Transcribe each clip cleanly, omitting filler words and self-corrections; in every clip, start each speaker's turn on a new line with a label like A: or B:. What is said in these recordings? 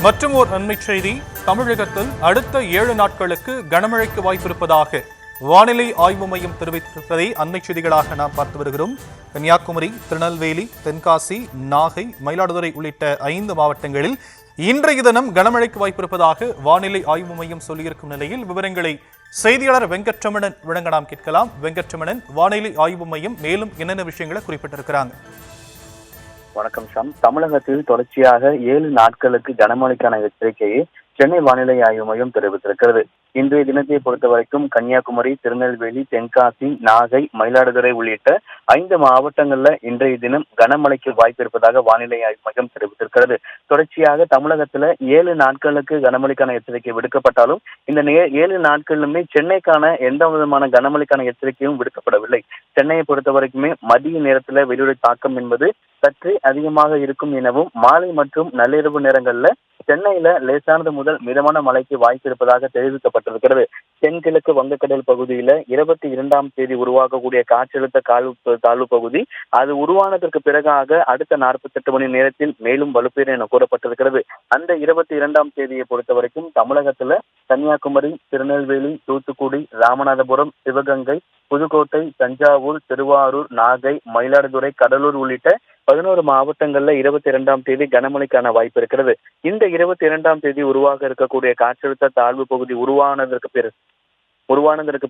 A: மற்றும் ஓர் அண்மைச் செய்தி. தமிழகத்தில் அடுத்த 7 நாட்களுக்கு கனமழைக்கு வாய்ப்பிருப்பதாக வானிலை ஆய்வு மையம் தெரிவித்திருப்பதை அண்மைச் செய்திகளாக நாம் பார்த்து வருகிறோம். கன்னியாகுமரி, திருநெல்வேலி, தென்காசி, நாகை, மயிலாடுதுறை உள்ளிட்ட 5 மாவட்டங்களில் இன்றைய தினம் கனமழைக்கு வாய்ப்பிருப்பதாக வானிலை ஆய்வு மையம் சொல்லியிருக்கும் நிலையில் விவரங்களை செய்தியாளர் வெங்கட்ரமணன் வழங்க நாம் கேட்கலாம். வெங்கட்ரமணன், வானிலை ஆய்வு மையம் மேலும் என்னென்ன விஷயங்களை குறிப்பிட்டிருக்கிறாங்க?
B: வணக்கம் ஷாம். தமிழகத்தில் தொடர்ச்சியாக 7 நாட்களுக்கு கனமழைக்கான எச்சரிக்கையை சென்னை வானிலை ஆய்வு மையம் தெரிவித்திருக்கிறது. இன்றைய தினத்தை பொறுத்த வரைக்கும் கன்னியாகுமரி, திருநெல்வேலி, தென்காசி, நாகை, மயிலாடுதுறை உள்ளிட்ட 5 மாவட்டங்கள்ல இன்றைய தினம் கனமழைக்கு வாய்ப்பு இருப்பதாக வானிலை ஆய்வு மையம் தெரிவித்திருக்கிறது. தொடர்ச்சியாக தமிழகத்துல 7 நாட்களுக்கு கனமழைக்கான எச்சரிக்கை விடுக்கப்பட்டாலும் இந்த 7 நாட்களிலுமே சென்னைக்கான எந்த விதமான கனமழைக்கான எச்சரிக்கையும் விடுக்கப்படவில்லை. சென்னையை பொறுத்த வரைக்குமே மதிய நேரத்துல வெயிலுடைய தாக்கம் என்பது சற்று அதிகமாக இருக்கும் எனவும் மாலை மற்றும் நள்ளிரவு நேரங்கள்ல சென்னையில லேசானது முதல் மிதமான மழைக்கு வாய்ப்பு இருப்பதாக தெரிவிக்கப்பட்டிருக்கிறது. தென்கிழக்கு வங்கக்கடல் பகுதியில 22ஆம் தேதி உருவாகக்கூடிய காற்றழுத்த தாழ்வு பகுதி அது உருவானதற்கு பிறகாக அடுத்த 48 மணி நேரத்தில் மேலும் வலுப்பெறும் என கூறப்பட்டிருக்கிறது. அந்த 22ஆம் தேதியை பொறுத்த வரைக்கும் தமிழகத்துல கன்னியாகுமரி, திருநெல்வேலி, தூத்துக்குடி, ராமநாதபுரம், சிவகங்கை, புதுக்கோட்டை, தஞ்சாவூர், திருவாரூர், நாகை, மயிலாடுதுறை, கடலூர் உள்ளிட்ட 11 மாவட்டங்கள்ல 22ஆம் தேதி கனமழைக்கான வாய்ப்பு இருக்கிறது. இந்த 22ஆம் தேதி உருவாக இருக்கக்கூடிய காற்றழுத்த தாழ்வு பகுதி உருவானதற்கு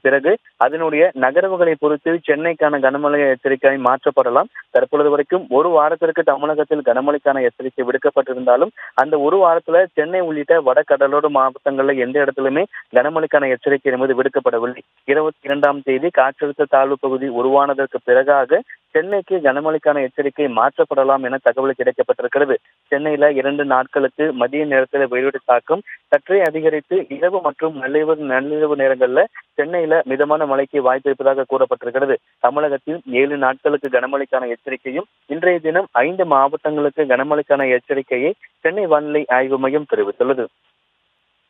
B: பிறகு அதனுடைய நகர்வுகளை பொறுத்து சென்னைக்கான கனமழை எச்சரிக்கை மாற்றப்படலாம். தற்பொழுது வரைக்கும் ஒரு வாரத்திற்கு தமிழகத்தில் கனமழைக்கான எச்சரிக்கை விடுக்கப்பட்டிருந்தாலும் அந்த ஒரு வாரத்துல சென்னை உள்ளிட்ட வட கடலோர மாவட்டங்கள்ல எந்த இடத்திலுமே கனமழைக்கான எச்சரிக்கை என்பது விடுக்கப்படவில்லை. 22ஆம் தேதி காற்றழுத்த தாழ்வு பகுதி உருவானதற்கு பிறகாக சென்னைக்கு கனமழைக்கான எச்சரிக்கை மாற்றப்படலாம் என தகவல் கிடைக்கப்பட்டிருக்கிறது. சென்னையில 2 நாட்களுக்கு மதிய நேரத்தில் வெயிலுடைய தாக்கம் சற்றே அதிகரித்து இரவு மற்றும் நள்ளிரவு நேரங்கள்ல சென்னையில மிதமான மழைக்கு வாய்ப்பு இருப்பதாக கூறப்பட்டிருக்கிறது. தமிழகத்தில் 7 நாட்களுக்கு கனமழைக்கான எச்சரிக்கையும் இன்றைய தினம் 5 மாவட்டங்களுக்கு கனமழைக்கான எச்சரிக்கையை சென்னை வானிலை ஆய்வு மையம் தெரிவித்துள்ளது.